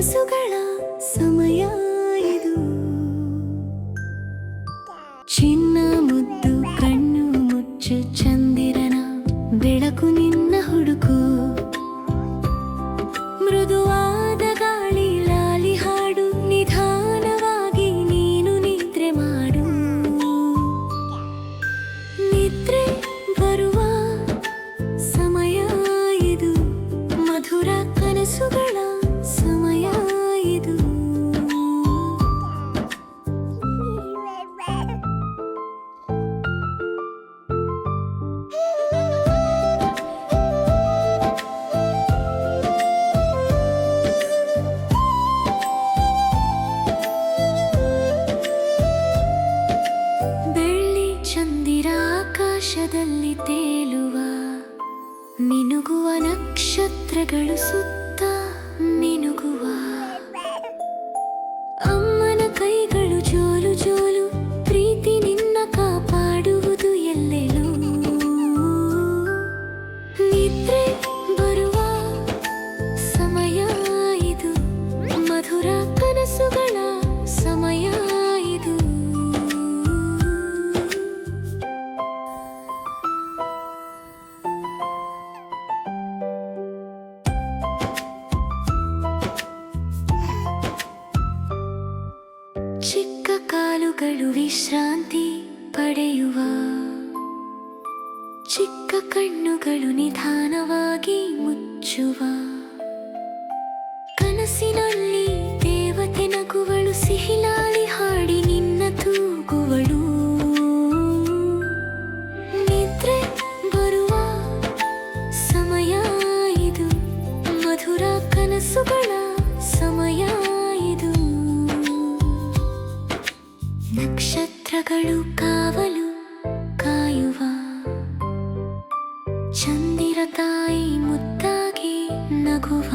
ಕನಸುಗಳ ಸಮಯ ಇದು. ಚಿನ್ನ ಮುದ್ದು ಕಣ್ಣು ಮುಚ್ಚು ಚಂದಿರನ ಬೆಳಕು ನಿನ್ನ ಹುಡುಕು. ಮೃದುವಾದ ಗಾಳಿ ಲಾಲಿ ಹಾಡು ನಿಧಾನವಾಗಿ ನೀನು ನಿದ್ರೆ ಮಾಡು. ನಿದ್ರೆ ಬರುವ ಸಮಯ ಇದು, ಮಧುರ ಕನಸುಗಳ ಸಮಯ ಇದು. ಬೆಳ್ಳಿ ಚಂದಿರ ಆಕಾಶದಲ್ಲಿ ತೇಲುವ, ಮಿನುಗುವ ನಕ್ಷತ್ರಗಳು ಸುತ್ತ ಮಿನುಗುವ. ಅಮ್ಮನ ಕೈಗಳು ಜೋಲು ಜೋಲು, ಪ್ರೀತಿ ನಿನ್ನ ಕಾಪಾಡುವುದು ಎಲ್ಲೆಲ್ಲೂ. ನಿದ್ರೆ ಬರುವ ಸಮಯ ಇದು, ಮಧುರ ಕನಸುಗಳ ಸಮಯ ಇದು. ಚಿಕ್ಕ ಕಾಲುಗಳು ವಿಶ್ರಾಂತಿ ಪಡೆಯುವ, ಚಿಕ್ಕ ಕಣ್ಣುಗಳು ನಿಧಾನವಾಗಿ ಮುಚ್ಚುವ. ಕನಸಿನಲ್ಲಿ ದೇವತೆ ನಗುವಳು, ಸಿಹಿಲಾಲಿ ಹಾಡಿ ನಿನ್ನ ತೂಗುವಳು. ನಿದ್ರೆ ಬರುವ ಸಮಯ ಇದು, ಮಧುರ ಕನಸುಗಳ ಸಮಯ ಇದು. ನಕ್ಷತ್ರಗಳು ಕಾವಲು ಕಾಯುವ, ಚಂದಿರ ತಾಯಿ ಮುದ್ದಾಗಿ ನಗುವ.